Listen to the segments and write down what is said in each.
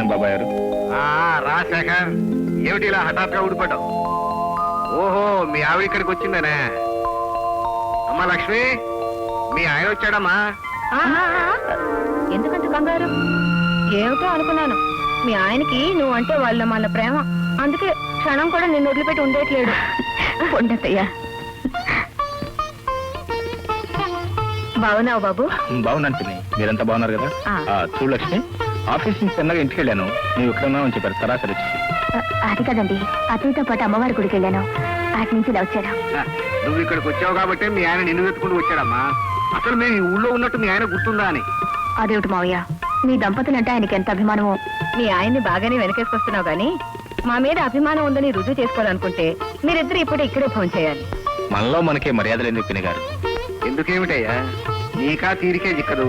Morning బాబాయ్ గారు. రాజశేఖర్, ఏమిటి ఇలా హఠాత్తుగా ఊడిపడ్డావు? ఓహో, మీ ఆవిడ ఇక్కడికి వచ్చిందనే. అమ్మా లక్ష్మి, మీ ఆయన వచ్చాడమ్మా. ఎందుకంత కంగారు? ఏమిటో అనుకున్నాను. మీ ఆయనకి నువ్వు అంటే వాళ్ళ మన ప్రేమ, అందుకే క్షణం కూడా నిన్ను వదిలిపెట్టి ఉండేట్లేడు. ఉండతయ్యా. బాగున్నావు బాబు? బాగున్నాను పిన్ని, మీరంతా బాగున్నారు కదా? చూడు లక్ష్మి, ఆఫీస్ నుంచి చిన్నగా ఇంటికి వెళ్ళాను, నువ్వు ఇక్కడ ఉన్నావని చెప్పారు. సరాసరి వచ్చి అది కదండి, అతనితో పాటు అమ్మవారి గుడికి వెళ్ళాను, అటు నుంచి ఇలా వచ్చాను. నువ్వు ఇక్కడికి వచ్చావు కాబట్టి మీ ఆయన నిన్ను వెతుకుంటూ వచ్చాడమ్మా. అసలు మేము ఈ ఊళ్ళో ఉన్నట్టు మీ ఆయన గుర్తుందా అని. అదేమిటి మావయ్య, మీ దంపతులంటే ఆయనకి ఎంత అభిమానమో. మీ ఆయన్ని బాగానే వెనకేసుకొస్తున్నావు గానీ మా మీద అభిమానం ఉందని రుజువు చేసుకోవాలనుకుంటే మీరిద్దరు ఇప్పుడు ఇక్కడే ఫోన్ చేయాలి. మనలో మనకే మర్యాదలు ఎందుకు పిన్ని గారు? ఎందుకేమిటయ్యా, నీకా తీరికే చిక్కదు.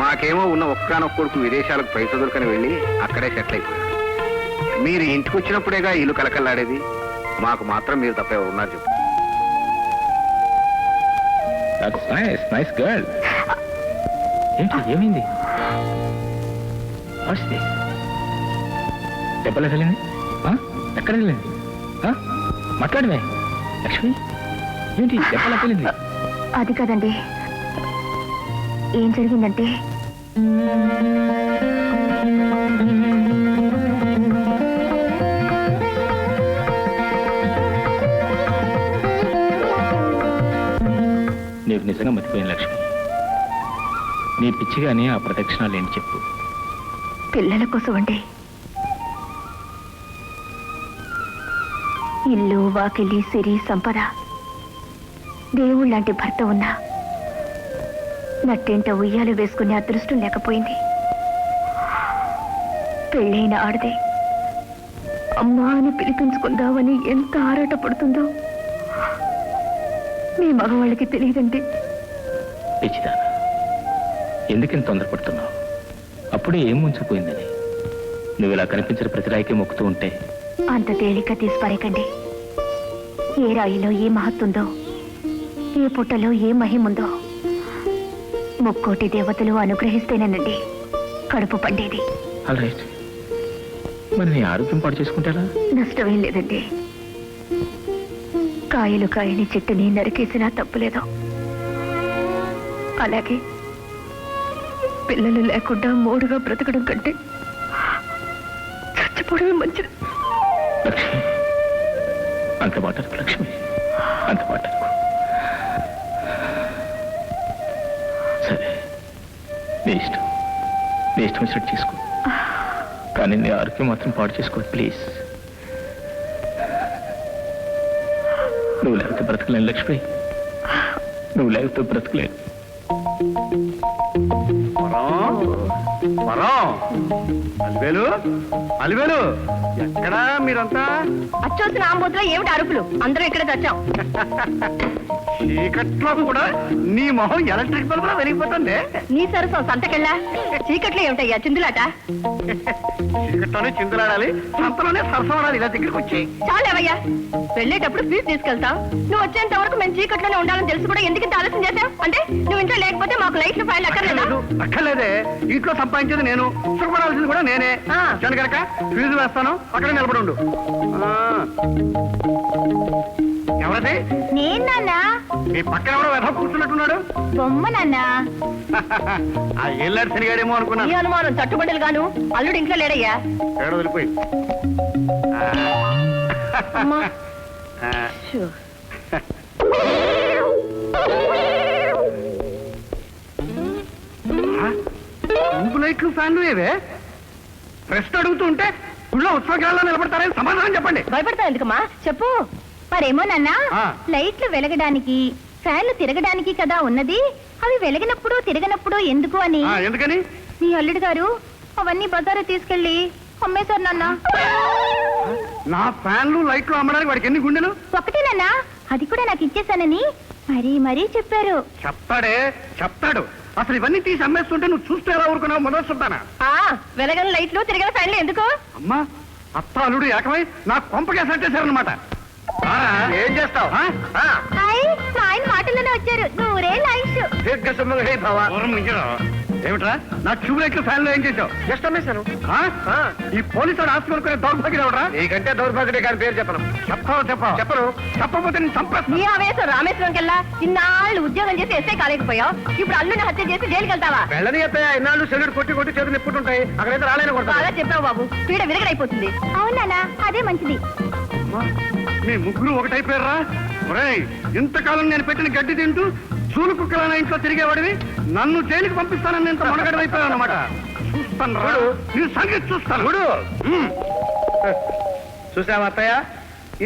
మాకేమో ఉన్న ఒక్కనొక్క కొడుకు విదేశాలకు పైసలు దొరకని వెళ్ళి అక్కడే సెటిల్ అయిపోయాడు. మీరు ఇంటికి వచ్చినప్పుడేగా ఇల్లు కలకల్లాడేది. మాకు మాత్రం మీరు తప్ప ఎవరు ఉన్నారు చెప్పు. Nice girl. ఏంటి, ఏమైంది? దెబ్బలు వెళ్ళింది? ఎక్కడ వెళ్ళింది? మాట్లాడమే లక్ష్మి, ఏంటి దెబ్బలు వెళ్ళింది? అది కదండి, ఏం జరిగిందంటే నీకు నిజంగా మర్చిపోయాను లక్ష్మి. నీ పిచ్చిగానే ఆ ప్రదక్షిణాలు ఏంటి చెప్పు. పిల్లల కోసం అండి. ఇల్లు వాకిలి సిరి సంపద, దేవుళ్ళంటి భర్త ఉన్నా నట్టేంట ఉయ్యాలు వేసుకునే అదృష్టం లేకపోయింది. పెళ్ళైన ఆడదే అమ్మా అని పిలిపించుకుందామని ఎంత ఆరాట పడుతుందో మీ మగవాళ్ళకి తెలియదండి. పిచ్చిదానా, ఎందుకని తొందరపడుతున్నావు? అప్పుడే ఏం ముంచిపోయిందని. నువ్వు ఇలా కనిపించిన ప్రతి రాయికి మొక్కుతూ ఉంటే అంత తేలిక తీసిపారేకండి. ఏ రాయిలో ఏ మహత్తుందో, ఏ పుట్టలో ఏ మహిముందో ముక్కోటి దేవతలు అనుగ్రహిస్తేనేనండి కడుపు పండేది. ఆల్రైట్, మరి నీ ఆరోగ్యం పాడు చేసుకుంటారా? నష్టమేం లేదండి. కాయలు కాయని చెట్టుని నరికేసినా తప్పులేదో, అలాగే పిల్లలు లేకుండా మోడుగా బ్రతకడం కంటే చచ్చిపోవడమే మంచిది. లక్ష్మి, అంత మాటకు లక్ష్మి, అంత మాటకు. సరే, నీ ఇష్టం, నీ ఇష్టం వచ్చినట్టు చేసుకో, కానీ నీ ఆరోగ్యం మాత్రం పాడు చేసుకో ప్లీజ్. నువ్వు లేకపోతే బ్రతకలేను లక్ష్మి, నువ్వు లేకపోతే బ్రతకలేను. అలివేలు, అలివేలు, ఎక్కడా మీరంతా? అచ్చోసిన ఆంబోతులో ఏమిటి అరుపులు? అందరూ ఇక్కడ తెచ్చాం. చీకట్లో కూడా నీ మొహం ఎలక్ట్రిక్ బల్బ్ లో వెలిగిపోతుంది. నీ సరసం సంతకెళ్ళా? చీకట్లో ఏమిటయ్యా చిందులాట? చీకట్లోనే చిందులాడాలి, సంతలోనే సరసమడాలి. ఇలా దగ్గరికి వచ్చి చాలేవయ్యా, వెళ్ళేటప్పుడు ఫీజు తీసుకెళ్తాం. నువ్వు వచ్చేంత వరకు మేము చీకట్లోనే ఉండాలని తెలుసు కూడా ఎందుకు ఇంత ఆలస్యం చేశావు? అంటే నువ్వు ఇంట్లో లేకపోతే మాకు లైట్లు ఫైల్ అక్కర్లేదా? అక్కర్లేదే, ఇంట్లో సంపాదించేది నేను, సుఖపడాల్సింది కూడా నేనే. నేను కనుక ఫీజు వేస్తాను, అక్కడే నిలబడి ఉండు. ఎవరది? నేను నాన్న. మీ పక్కన ఎవరో వెధ కూర్చున్నట్టున్నాడు. బొమ్మ నాన్న. ఆ ఏళ్ళాడు శనిగాడేమో అనుకున్నాను. ఈ అనుమానం తట్టుబడులు గాను. అల్లుడు ఇంట్లో లేడయ్యా. ఏడో వదిలిపోయి. లైట్లు ఫ్యాన్లు ఏవే? ప్రశ్న అడుగుతుంటే గుళ్ళో ఉత్సవకాలలో నిలబడతారని సమాధానం చెప్పండి. భయపడతా ఎందుకమ్మా, చెప్పు. మరేమో నాన్న, లైట్లు వెలగడానికి ఫ్యాన్లు తిరగడానికి కదా ఉన్నది. అవి వెలిగినప్పుడు తిరగనప్పుడు ఎందుకు అని. ఎందుకని? నీ అల్లుడు గారు అవన్నీ బజారు తీసుకెళ్లి అమ్మేశారు నాన్న. నా ఫ్యాన్లు లైట్లు అమ్మడానికి వాడికి ఎన్ని గుండెలు? ఒకటే నాన్న, అది కూడా నాకు ఇచ్చేసానని మరీ మరీ చెప్పారు. చెప్తాడే, చెప్తాడు. అసలు ఇవన్నీ తీసి అమ్మేస్తుంటే నువ్వు చూస్తే ఎలా ఊరుకున్నావు? మొదలుస్తుంటానా? వెలగని లైట్లు తిరగల ఫ్యాన్లు ఎందుకు? అమ్మా, అత్త అల్లుడు ఏకమై నాకు కొంపకే సట్టేశారనమాట. ఏం చేస్తావు? ఆయన మాటల్లోనే వచ్చారు. నూరేళ్ళ ఆయుష్. ఏమిట్రా నా ట్యూబ్ లైట్లు ఫ్యాన్ లో ఏం చేసావు? జస్ట్ అమ్మేశాను. ఈ పోలీసు ఆస్తి కొనుక్కునే దౌర్భాగ్యం ఎవరా? నీకంటే దౌర్భాగ్యుడే కానీ పేరు చెప్పను. చెప్పను చెప్పకపోతే నేను చంపేస్తాను. నీ ఆవేశం రామేశ్వరం కెల్లా ఇన్నాళ్ళు ఉద్యోగం చేసి ఎస్ఐ కాలేకపోయావు, ఇప్పుడు అల్లుని హత్య చేసి జైలుకి వెళ్తావా? వెళ్ళని చెప్పే ఇన్నాళ్ళు సెల్యూట్ కొట్టి కొట్టి చేతులు ఎప్పుడుంటాయి, అక్కడైతే రాలేని కొడతా. బాగా చెప్పావు బాబు, పీడ విరగడైపోతుంది. అవునా, అదే మంచిది. మీ ముగ్గురు ఒకటైపోయారా? ఇంతకాలం నేను పెట్టిన గడ్డి తింటూ చూలు కుక్కల నా ఇంట్లో తిరిగేవాడివి నన్ను జైలుకి పంపిస్తానని ఇంత మొనగడైపోయావు అనమాట. చూస్తాను రా, నీ సంగతి చూస్తాను. చూసావా అత్తయ్య,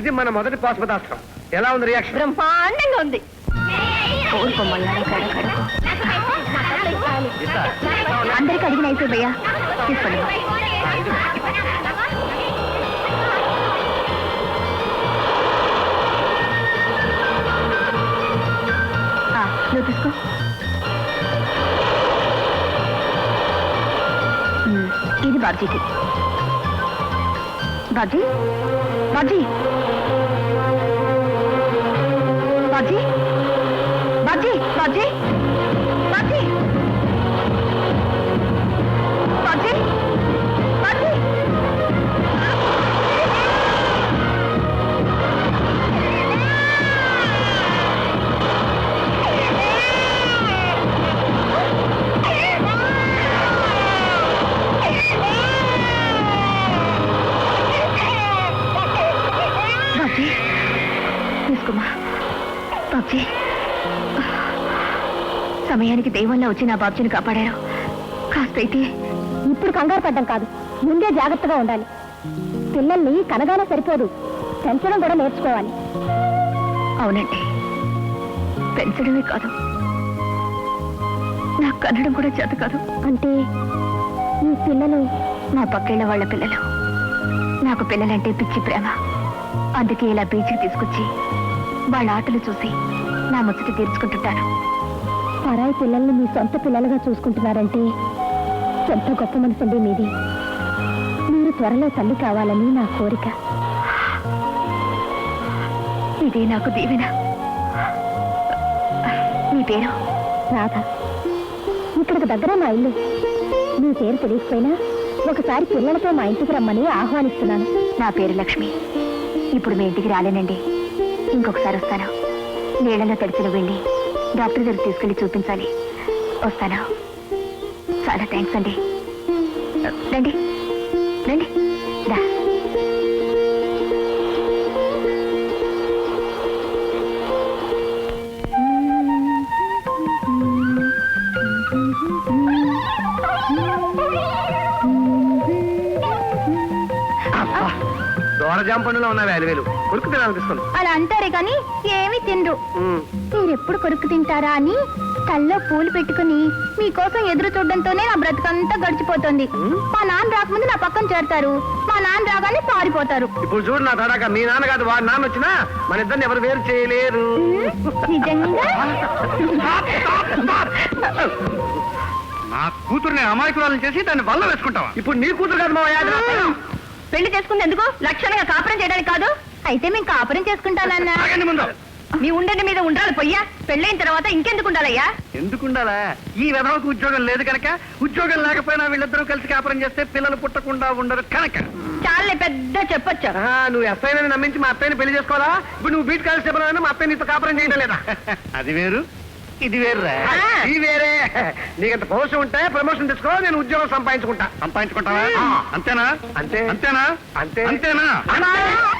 ఇది మన మొదటి పాశుపతాస్త్రం. ఎలా ఉంది రియాక్షన్? బ్రహ్మాండంగా ఉంది. అందరికి అడిగిన అయిపోయి భయ్యా తీసుకోండి. నువ్వు తీసుకో. ఇది బాబ్జీకి. బాబ్జీ బాబ్జీ బాబ్జీ బాబ్జీ బాబ్జీ బాబ్జీ బాబ్జీ బాబ్జీ తీసుకోమా బాబ్జీ. సమయానికి దైవంలో వచ్చి నా బాబ్జీని కాపాడారు. కాస్త అయితే ఇప్పుడు కంగారు పడ్డం కాదు, ముందే జాగ్రత్తగా ఉండాలి. పిల్లల్ని కనగానే సరిపోదు, పెంచడం కూడా నేర్చుకోవాలి. అవునండి, పెంచడమే కాదు, నాకు కనడం కూడా చేత కాదు. అంటే ఈ పిల్లలు నా పక్కేళ్ల వాళ్ళ పిల్లలు. నాకు పిల్లలంటే పిచ్చి ప్రేమ. అందుకే ఇలా బీచ్కి తీసుకొచ్చి వాళ్ళ ఆటలు చూసి నా ముచ్చట తీర్చుకుంటుంటాను. పరాయి పిల్లల్ని మీ సొంత పిల్లలుగా చూసుకుంటున్నారంటే ఎంత గొప్ప మనసండి మీది. మీరు త్వరలో తల్లి కావాలని నా కోరిక. ఇదే నాకు దీవెన. మీ పేరు? రాధ. ఇక్కడికి దగ్గర మా ఇల్లు. మీ పేరు తెలియకపోయినా ఒకసారి పిల్లలతో మా ఇంటికి రమ్మని ఆహ్వానిస్తున్నాను. నా పేరు లక్ష్మి. ఇప్పుడు మీ ఇంటికి రాలేనండి, ఇంకొకసారి వస్తాను. నీళ్లలో తడిచిన వెళ్ళి డాక్టర్ దగ్గర తీసుకెళ్లి చూపించాలి. వస్తాను. చాలా థ్యాంక్స్ అండి. రండి రండి రా. దోరజాం పండులో ఉన్న వేలు కొరుకు తినాలనిపిస్తుంది. అలా అంటారే కానీ ఏమీ తినరు. మీరెప్పుడు కొరుకు తింటారా అని తల్లో పూలు పెట్టుకుని మీకోసం ఎదురు చూడడంతోనే నా బ్రతుకంతా గడిచిపోతుంది. మా నాన్న రాకముందు నా పక్కన చేరతారు, మా నాన్న రాగానే పారిపోతారు. ఇప్పుడు చూడు నా తడాక, మీ నాన్న కాదు వాడి నాన్న వచ్చినా మన ఇద్దరిని ఎవరు వేరు చేయలేరు. నిజంగా నా కూతురుని అమాయకురాలను చేసి దాన్ని వల్ల వేసుకుంటావా? ఇప్పుడు నీ కూతురు కాదు మా పెళ్లి చేసుకుంది ఎందుకు? లక్షణంగా కాపురం చేయడానికి కాదు. అయితే మేము కాపురం చేసుకుంటానన్నా. ముందు మీ ఉండని మీద ఉండాలి పొయ్యా. పెళ్ళైన తర్వాత ఇంకెందుకు ఉండాలయ్యా? ఎందుకుండాలా? ఈ విధవకు ఉద్యోగం లేదు కనుక. ఉద్యోగం లేకపోయినా వీళ్ళిద్దరూ కలిసి కాపురం చేస్తే పిల్లలు పుట్టకుండా ఉండరు కనుక. చాలే పెద్ద చెప్పొచ్చు. నువ్వు ఎస్ఐని నమ్మించి మా అత్తయ్యని పెళ్లి చేసుకోవాలా? ఇప్పుడు నువ్వు బీట్ కానిస్టేబుల్ అయినా మా అత్తయ్య నీతో కాపురం చేయడం లేదా? అది వేరు ఇది వేరురా. ఇది వేరే. నీకంత పౌరుషం ఉంటే ప్రమోషన్ తెచ్చుకో, నేను ఉద్యోగం సంపాదించుకుంటావా? అంతేనా? అంతే అంతేనా? అంతేనా?